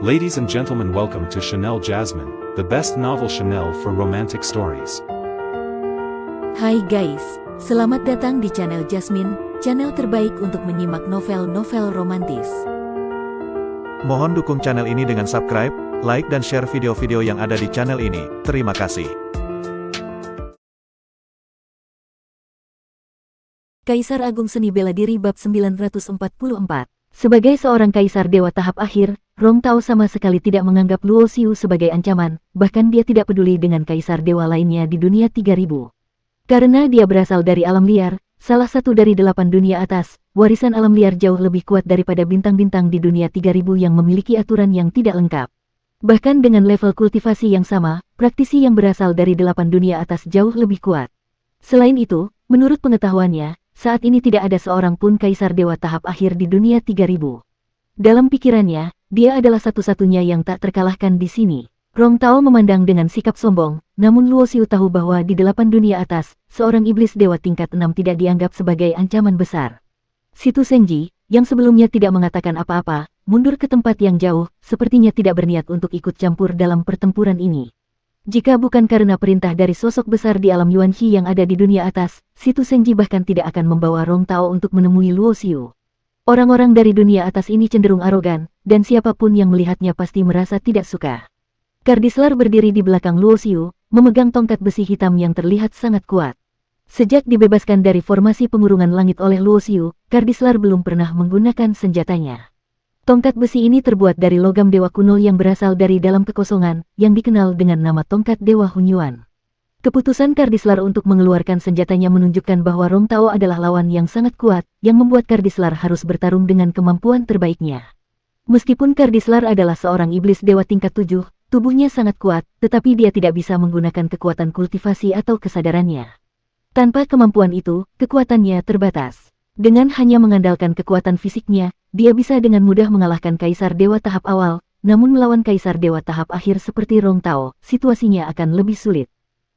Ladies and gentlemen, welcome to Chanel Jasmine, the best novel Chanel for romantic stories. Hai guys, selamat datang di channel Jasmine, channel terbaik untuk menyimak novel-novel romantis. Mohon dukung channel ini dengan subscribe, like dan share video-video yang ada di channel ini. Terima kasih. Kaisar Agung Seni Bela Diri Bab 944. Sebagai seorang kaisar dewa tahap akhir, Rong Tao sama sekali tidak menganggap Luo Xiu sebagai ancaman, bahkan dia tidak peduli dengan kaisar dewa lainnya di dunia 3000. Karena dia berasal dari alam liar, salah satu dari 8 dunia atas, warisan alam liar jauh lebih kuat daripada bintang-bintang di dunia 3000 yang memiliki aturan yang tidak lengkap. Bahkan dengan level kultivasi yang sama, praktisi yang berasal dari 8 dunia atas jauh lebih kuat. Selain itu, menurut pengetahuannya, saat ini tidak ada seorang pun kaisar dewa tahap akhir di dunia 3000. Dalam pikirannya, dia adalah satu-satunya yang tak terkalahkan di sini. Rong Tao memandang dengan sikap sombong, namun Luo Xiu tahu bahwa di 8 dunia atas, seorang iblis dewa tingkat 6 tidak dianggap sebagai ancaman besar. Situ Senji, yang sebelumnya tidak mengatakan apa-apa, mundur ke tempat yang jauh, sepertinya tidak berniat untuk ikut campur dalam pertempuran ini. Jika bukan karena perintah dari sosok besar di alam Yuanxi yang ada di dunia atas, Situ Senji bahkan tidak akan membawa Rong Tao untuk menemui Luo Xiu. Orang-orang dari dunia atas ini cenderung arogan, dan siapapun yang melihatnya pasti merasa tidak suka. Kardislar berdiri di belakang Luo Xiu, memegang tongkat besi hitam yang terlihat sangat kuat. Sejak dibebaskan dari formasi pengurungan langit oleh Luo Xiu, Kardislar belum pernah menggunakan senjatanya. Tongkat besi ini terbuat dari logam dewa kuno yang berasal dari dalam kekosongan, yang dikenal dengan nama tongkat dewa Hunyuan. Keputusan Kardislar untuk mengeluarkan senjatanya menunjukkan bahwa Rong Tao adalah lawan yang sangat kuat, yang membuat Kardislar harus bertarung dengan kemampuan terbaiknya. Meskipun Kardislar adalah seorang iblis dewa tingkat 7, tubuhnya sangat kuat, tetapi dia tidak bisa menggunakan kekuatan kultivasi atau kesadarannya. Tanpa kemampuan itu, kekuatannya terbatas. Dengan hanya mengandalkan kekuatan fisiknya, dia bisa dengan mudah mengalahkan kaisar dewa tahap awal, namun melawan kaisar dewa tahap akhir seperti Rong Tao, situasinya akan lebih sulit.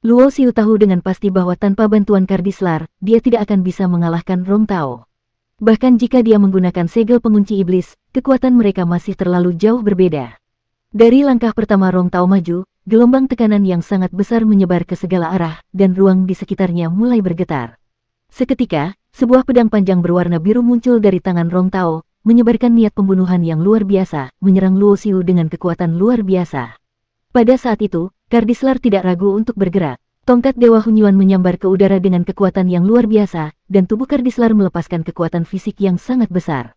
Luo Xiu tahu dengan pasti bahwa tanpa bantuan Kardislar, dia tidak akan bisa mengalahkan Rong Tao. Bahkan jika dia menggunakan segel pengunci iblis, kekuatan mereka masih terlalu jauh berbeda. Dari langkah pertama Rong Tao maju, gelombang tekanan yang sangat besar menyebar ke segala arah, dan ruang di sekitarnya mulai bergetar. Seketika, sebuah pedang panjang berwarna biru muncul dari tangan Rong Tao, menyebarkan niat pembunuhan yang luar biasa, menyerang Luo Xiu dengan kekuatan luar biasa. Pada saat itu, Kardislar tidak ragu untuk bergerak. Tongkat Dewa Hunyuan menyambar ke udara dengan kekuatan yang luar biasa, dan tubuh Kardislar melepaskan kekuatan fisik yang sangat besar.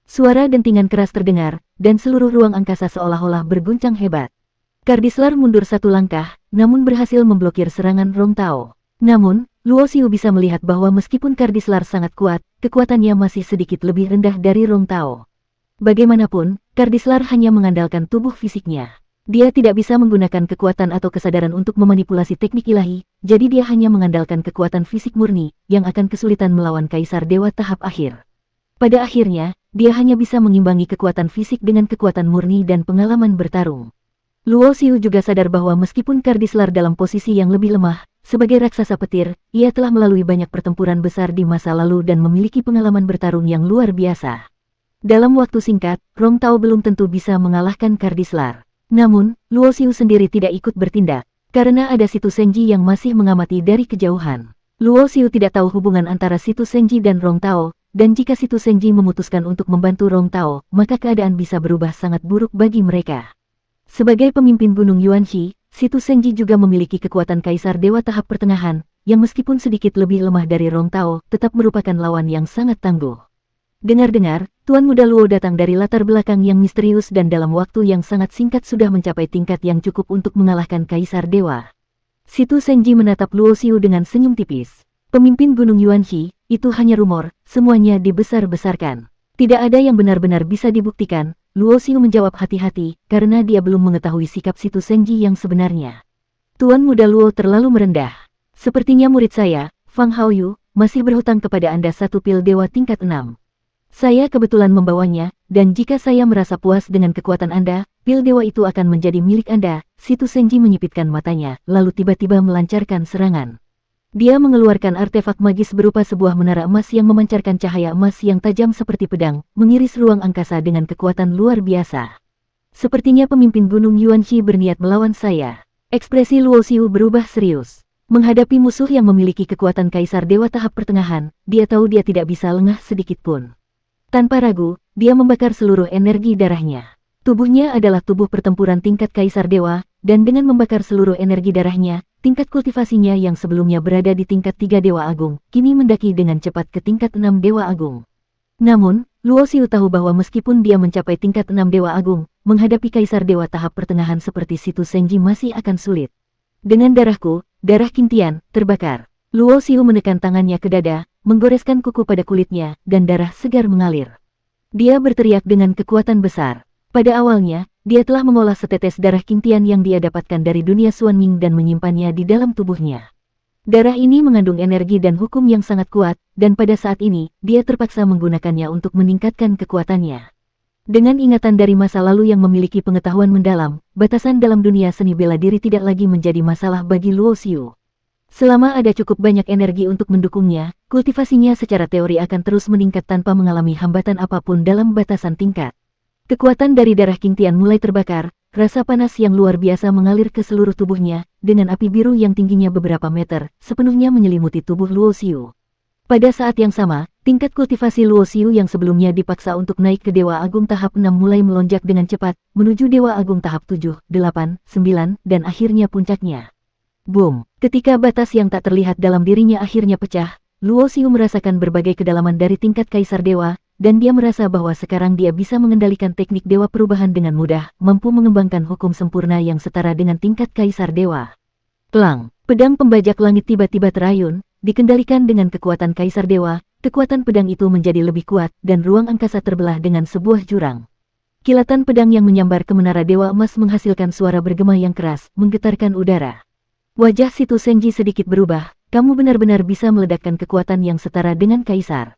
Suara dentingan keras terdengar, dan seluruh ruang angkasa seolah-olah berguncang hebat. Kardislar mundur satu langkah, namun berhasil memblokir serangan Rong Tao. Namun, Luo Xiu bisa melihat bahwa meskipun Kardislar sangat kuat, kekuatannya masih sedikit lebih rendah dari Rong Tao. Bagaimanapun, Kardislar hanya mengandalkan tubuh fisiknya. Dia tidak bisa menggunakan kekuatan atau kesadaran untuk memanipulasi teknik ilahi, jadi dia hanya mengandalkan kekuatan fisik murni, yang akan kesulitan melawan kaisar dewa tahap akhir. Pada akhirnya, dia hanya bisa mengimbangi kekuatan fisik dengan kekuatan murni dan pengalaman bertarung. Luo Xiu juga sadar bahwa meskipun Kardislar dalam posisi yang lebih lemah, sebagai raksasa petir, ia telah melalui banyak pertempuran besar di masa lalu dan memiliki pengalaman bertarung yang luar biasa. Dalam waktu singkat, Rong Tao belum tentu bisa mengalahkan Kardislar. Namun, Luo Xiu sendiri tidak ikut bertindak, karena ada Situ Senji yang masih mengamati dari kejauhan. Luo Xiu tidak tahu hubungan antara Situ Senji dan Rong Tao, dan jika Situ Senji memutuskan untuk membantu Rong Tao, maka keadaan bisa berubah sangat buruk bagi mereka. Sebagai pemimpin Gunung Yuanxi, Situ Senji juga memiliki kekuatan kaisar dewa tahap pertengahan, yang meskipun sedikit lebih lemah dari Rong Tao, tetap merupakan lawan yang sangat tangguh. Dengar-dengar, Tuan Muda Luo datang dari latar belakang yang misterius dan dalam waktu yang sangat singkat sudah mencapai tingkat yang cukup untuk mengalahkan kaisar dewa. Situ Senji menatap Luo Xiu dengan senyum tipis. Pemimpin Gunung Yuanxi, itu hanya rumor, semuanya dibesar-besarkan. Tidak ada yang benar-benar bisa dibuktikan. Luo Xiu menjawab hati-hati, karena dia belum mengetahui sikap Situ Senji yang sebenarnya. Tuan Muda Luo terlalu merendah. Sepertinya murid saya, Fang Haoyu, masih berhutang kepada Anda satu pil dewa tingkat 6. Saya kebetulan membawanya, dan jika saya merasa puas dengan kekuatan Anda, pil dewa itu akan menjadi milik Anda. Situ Senji menyipitkan matanya, lalu tiba-tiba melancarkan serangan. Dia mengeluarkan artefak magis berupa sebuah menara emas yang memancarkan cahaya emas yang tajam seperti pedang, mengiris ruang angkasa dengan kekuatan luar biasa. Sepertinya pemimpin Gunung Yuanxi berniat melawan saya. Ekspresi Luo Xiu berubah serius. Menghadapi musuh yang memiliki kekuatan Kaisar Dewa tahap pertengahan, dia tahu dia tidak bisa lengah sedikit pun. Tanpa ragu, dia membakar seluruh energi darahnya. Tubuhnya adalah tubuh pertempuran tingkat Kaisar Dewa, dan dengan membakar seluruh energi darahnya, tingkat kultivasinya yang sebelumnya berada di tingkat 3 Dewa Agung, kini mendaki dengan cepat ke tingkat 6 Dewa Agung. Namun, Luo Xiu tahu bahwa meskipun dia mencapai tingkat 6 Dewa Agung, menghadapi Kaisar Dewa tahap pertengahan seperti Situ Senji masih akan sulit. Dengan darahku, darah Qing Tian, terbakar. Luo Xiu menekan tangannya ke dada, menggoreskan kuku pada kulitnya, dan darah segar mengalir. Dia berteriak dengan kekuatan besar. Pada awalnya, dia telah mengolah setetes darah Qing Tian yang dia dapatkan dari dunia Xuanming dan menyimpannya di dalam tubuhnya. Darah ini mengandung energi dan hukum yang sangat kuat, dan pada saat ini, dia terpaksa menggunakannya untuk meningkatkan kekuatannya. Dengan ingatan dari masa lalu yang memiliki pengetahuan mendalam, batasan dalam dunia seni bela diri tidak lagi menjadi masalah bagi Luo Xiu. Selama ada cukup banyak energi untuk mendukungnya, kultivasinya secara teori akan terus meningkat tanpa mengalami hambatan apapun dalam batasan tingkat. Kekuatan dari darah Qing Tian mulai terbakar, rasa panas yang luar biasa mengalir ke seluruh tubuhnya, dengan api biru yang tingginya beberapa meter, sepenuhnya menyelimuti tubuh Luo Xiu. Pada saat yang sama, tingkat kultivasi Luo Xiu yang sebelumnya dipaksa untuk naik ke Dewa Agung tahap 6 mulai melonjak dengan cepat, menuju Dewa Agung tahap 7, 8, 9, dan akhirnya puncaknya. Boom! Ketika batas yang tak terlihat dalam dirinya akhirnya pecah, Luo Xiu merasakan berbagai kedalaman dari tingkat Kaisar Dewa, dan dia merasa bahwa sekarang dia bisa mengendalikan teknik Dewa Perubahan dengan mudah, mampu mengembangkan hukum sempurna yang setara dengan tingkat Kaisar Dewa. Klang! Pedang pembajak langit tiba-tiba terayun, dikendalikan dengan kekuatan Kaisar Dewa, kekuatan pedang itu menjadi lebih kuat, dan ruang angkasa terbelah dengan sebuah jurang. Kilatan pedang yang menyambar ke menara Dewa Emas menghasilkan suara bergema yang keras, menggetarkan udara. Wajah Situ Senji sedikit berubah, kamu benar-benar bisa meledakkan kekuatan yang setara dengan Kaisar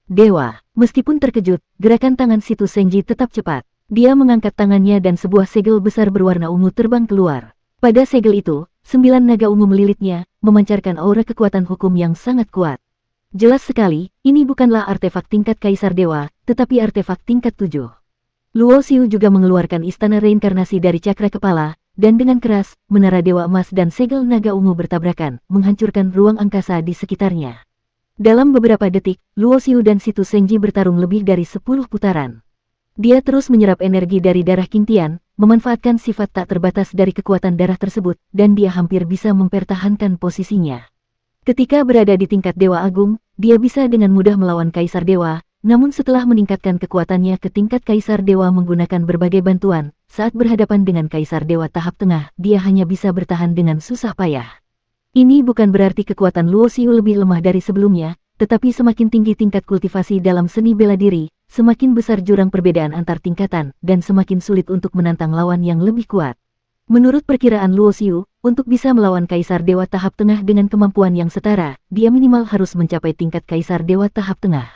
Dewa. Meskipun terkejut, gerakan tangan Situ Senji tetap cepat. Dia mengangkat tangannya dan sebuah segel besar berwarna ungu terbang keluar. Pada segel itu, 9 naga ungu melilitnya, memancarkan aura kekuatan hukum yang sangat kuat. Jelas sekali, ini bukanlah artefak tingkat Kaisar Dewa, tetapi artefak tingkat 7. Luo Xiu juga mengeluarkan istana reinkarnasi dari cakra kepala, dan dengan keras, menara Dewa Emas dan segel naga ungu bertabrakan, menghancurkan ruang angkasa di sekitarnya. Dalam beberapa detik, Luo Xiu dan Situ Senji bertarung lebih dari 10 putaran. Dia terus menyerap energi dari darah Qing Tian, memanfaatkan sifat tak terbatas dari kekuatan darah tersebut, dan dia hampir bisa mempertahankan posisinya. Ketika berada di tingkat Dewa Agung, dia bisa dengan mudah melawan Kaisar Dewa, namun setelah meningkatkan kekuatannya ke tingkat Kaisar Dewa menggunakan berbagai bantuan, saat berhadapan dengan Kaisar Dewa tahap tengah, dia hanya bisa bertahan dengan susah payah. Ini bukan berarti kekuatan Luo Xiu lebih lemah dari sebelumnya, tetapi semakin tinggi tingkat kultivasi dalam seni bela diri, semakin besar jurang perbedaan antar tingkatan, dan semakin sulit untuk menantang lawan yang lebih kuat. Menurut perkiraan Luo Xiu, untuk bisa melawan Kaisar Dewa tahap tengah dengan kemampuan yang setara, dia minimal harus mencapai tingkat Kaisar Dewa tahap tengah.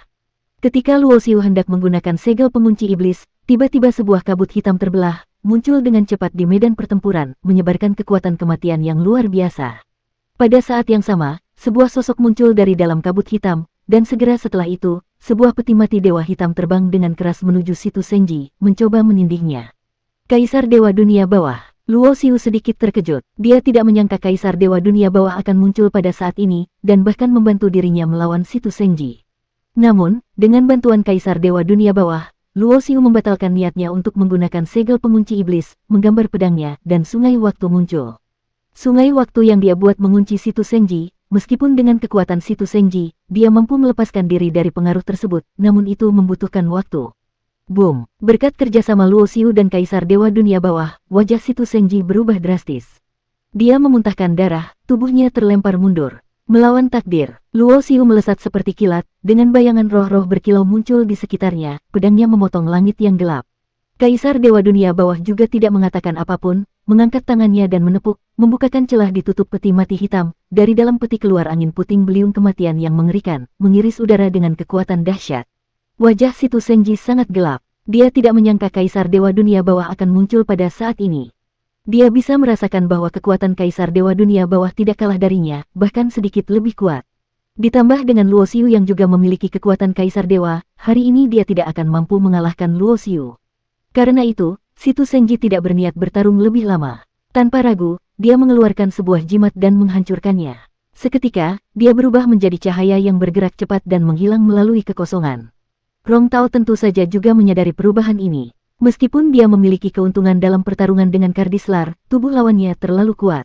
Ketika Luo Xiu hendak menggunakan segel pengunci iblis, tiba-tiba sebuah kabut hitam terbelah, muncul dengan cepat di medan pertempuran, menyebarkan kekuatan kematian yang luar biasa. Pada saat yang sama, sebuah sosok muncul dari dalam kabut hitam, dan segera setelah itu, sebuah peti mati Dewa Hitam terbang dengan keras menuju Situ Senji, mencoba menindihnya. Kaisar Dewa Dunia Bawah. Luo Xiu sedikit terkejut. Dia tidak menyangka Kaisar Dewa Dunia Bawah akan muncul pada saat ini, dan bahkan membantu dirinya melawan Situ Senji. Namun, dengan bantuan Kaisar Dewa Dunia Bawah, Luo Xiu membatalkan niatnya untuk menggunakan segel pengunci iblis, menggambar pedangnya, dan sungai waktu muncul. Sungai waktu yang dia buat mengunci Situ Senji, meskipun dengan kekuatan Situ Senji, dia mampu melepaskan diri dari pengaruh tersebut, namun itu membutuhkan waktu. Boom! Berkat kerjasama Luo Xiu dan Kaisar Dewa Dunia Bawah, wajah Situ Senji berubah drastis. Dia memuntahkan darah, tubuhnya terlempar mundur. Melawan takdir, Luo Xiu melesat seperti kilat, dengan bayangan roh-roh berkilau muncul di sekitarnya, pedangnya memotong langit yang gelap. Kaisar Dewa Dunia Bawah juga tidak mengatakan apapun, mengangkat tangannya dan menepuk, membukakan celah ditutup peti mati hitam, dari dalam peti keluar angin puting beliung kematian yang mengerikan, mengiris udara dengan kekuatan dahsyat. Wajah Situ Senji sangat gelap, dia tidak menyangka Kaisar Dewa Dunia Bawah akan muncul pada saat ini. Dia bisa merasakan bahwa kekuatan Kaisar Dewa Dunia Bawah tidak kalah darinya, bahkan sedikit lebih kuat. Ditambah dengan Luo Xiu yang juga memiliki kekuatan Kaisar Dewa, hari ini dia tidak akan mampu mengalahkan Luo Xiu. Karena itu, Situ Senji tidak berniat bertarung lebih lama. Tanpa ragu, dia mengeluarkan sebuah jimat dan menghancurkannya. Seketika, dia berubah menjadi cahaya yang bergerak cepat dan menghilang melalui kekosongan. Rong Tao tentu saja juga menyadari perubahan ini. Meskipun dia memiliki keuntungan dalam pertarungan dengan Kardislar, tubuh lawannya terlalu kuat.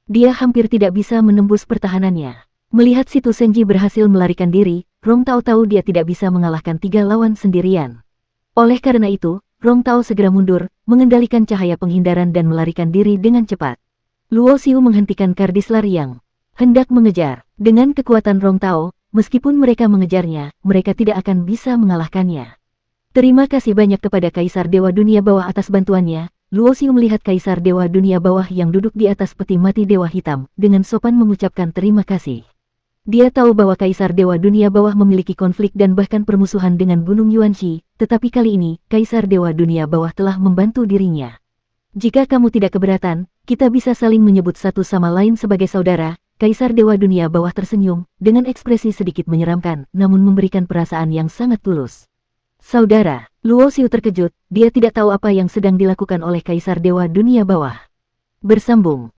Dia hampir tidak bisa menembus pertahanannya. Melihat Situ Senji berhasil melarikan diri, Rong Tao tahu dia tidak bisa mengalahkan 3 lawan sendirian. Oleh karena itu, Rong Tao segera mundur, mengendalikan cahaya penghindaran dan melarikan diri dengan cepat. Luo Xiu menghentikan Kardislar yang hendak mengejar. Dengan kekuatan Rong Tao, meskipun mereka mengejarnya, mereka tidak akan bisa mengalahkannya. Terima kasih banyak kepada Kaisar Dewa Dunia Bawah atas bantuannya. Luo Xiu melihat Kaisar Dewa Dunia Bawah yang duduk di atas peti mati Dewa Hitam, dengan sopan mengucapkan terima kasih. Dia tahu bahwa Kaisar Dewa Dunia Bawah memiliki konflik dan bahkan permusuhan dengan Gunung Yuanxi, tetapi kali ini, Kaisar Dewa Dunia Bawah telah membantu dirinya. Jika kamu tidak keberatan, kita bisa saling menyebut satu sama lain sebagai saudara. Kaisar Dewa Dunia Bawah tersenyum, dengan ekspresi sedikit menyeramkan, namun memberikan perasaan yang sangat tulus. Saudara, Luo Xiu terkejut, dia tidak tahu apa yang sedang dilakukan oleh Kaisar Dewa Dunia Bawah. Bersambung.